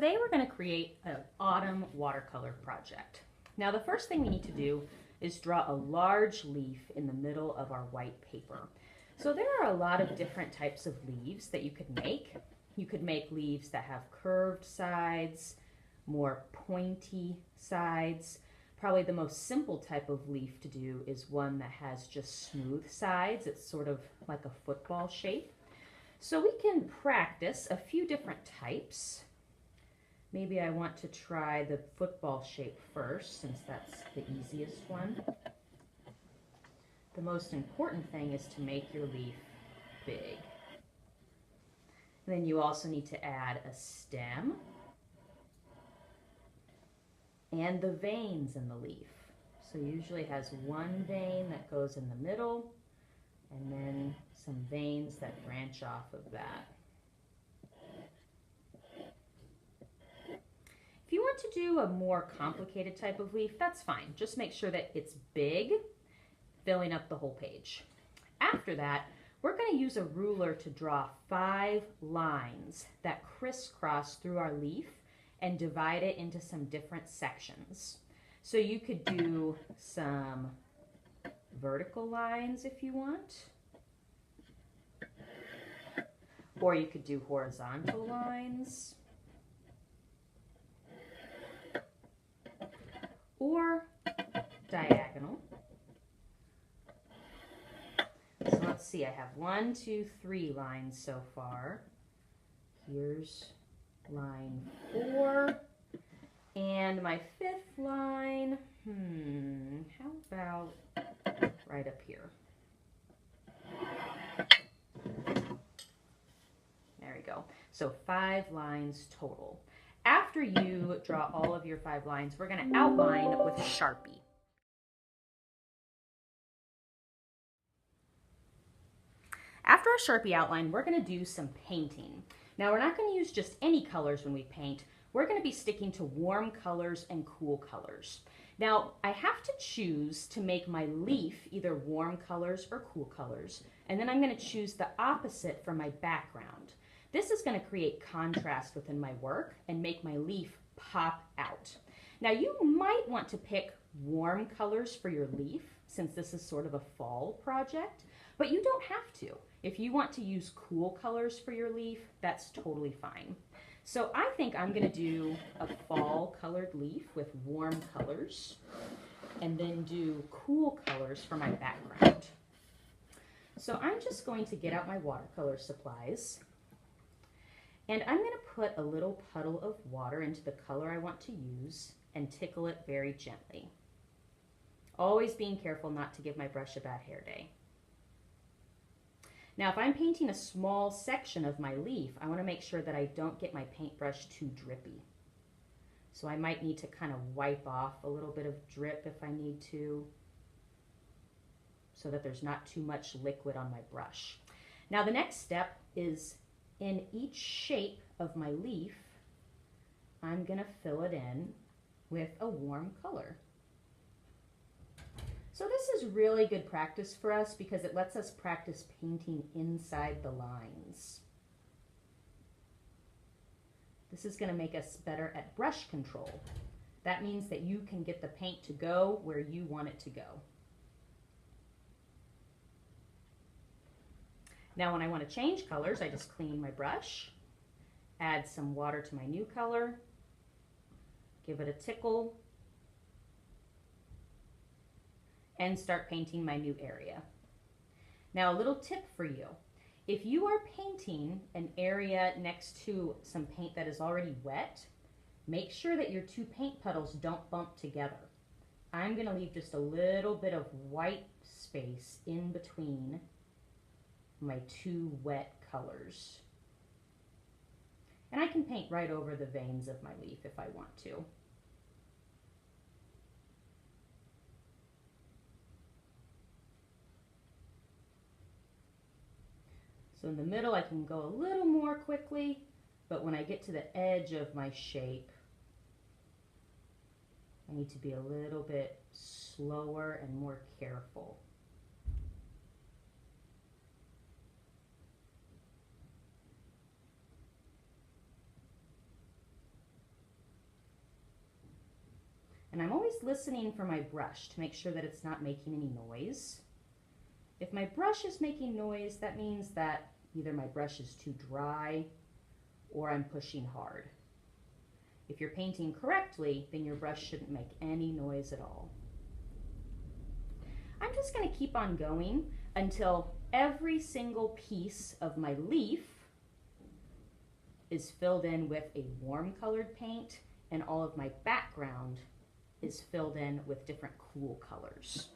today we're going to create an autumn watercolor project. Now the first thing we need to do is draw a large leaf in the middle of our white paper. So there are a lot of different types of leaves that you could make. You could make leaves that have curved sides, more pointy sides. Probably the most simple type of leaf to do is one that has just smooth sides. It's sort of like a football shape. So we can practice a few different types. Maybe I want to try the football shape first, since that's the easiest one. The most important thing is to make your leaf big. And then you also need to add a stem and the veins in the leaf. So it usually has one vein that goes in the middle and then some veins that branch off of that. If you want to do a more complicated type of leaf, that's fine. Just make sure that it's big, filling up the whole page. After that, we're going to use a ruler to draw 5 lines that crisscross through our leaf and divide it into some different sections. So you could do some vertical lines if you want, or you could do horizontal lines, or diagonal. So let's see, I have 1, 2, 3 lines so far. Here's line 4, and my 5th line, how about right up here? There we go. So 5 lines total. After you draw all of your 5 lines, we're going to outline with a Sharpie. After a Sharpie outline, we're going to do some painting. Now, we're not going to use just any colors when we paint. We're going to be sticking to warm colors and cool colors. Now, I have to choose to make my leaf either warm colors or cool colors, and then I'm going to choose the opposite for my background. This is going to create contrast within my work and make my leaf pop out. Now, you might want to pick warm colors for your leaf, since this is sort of a fall project, but you don't have to. If you want to use cool colors for your leaf, that's totally fine. So I think I'm going to do a fall colored leaf with warm colors and then do cool colors for my background. So I'm just going to get out my watercolor supplies, and I'm going to put a little puddle of water into the color I want to use and tickle it very gently. Always being careful not to give my brush a bad hair day. Now, if I'm painting a small section of my leaf, I want to make sure that I don't get my paintbrush too drippy. So I might need to kind of wipe off a little bit of drip if I need to, so that there's not too much liquid on my brush. Now, the next step is in each shape of my leaf, I'm going to fill it in with a warm color. So this is really good practice for us because it lets us practice painting inside the lines. This is going to make us better at brush control. That means that you can get the paint to go where you want it to go. Now when I want to change colors, I just clean my brush, add some water to my new color, give it a tickle, and start painting my new area. Now, a little tip for you. If you are painting an area next to some paint that is already wet, make sure that your 2 paint puddles don't bump together. I'm going to leave just a little bit of white space in between my 2 wet colors. And I can paint right over the veins of my leaf if I want to. So in the middle, I can go a little more quickly, but when I get to the edge of my shape, I need to be a little bit slower and more careful. And I'm always listening for my brush to make sure that it's not making any noise. If my brush is making noise, that means that either my brush is too dry or I'm pushing hard. If you're painting correctly, then your brush shouldn't make any noise at all. I'm just going to keep on going until every single piece of my leaf is filled in with a warm colored paint and all of my background is filled in with different cool colors.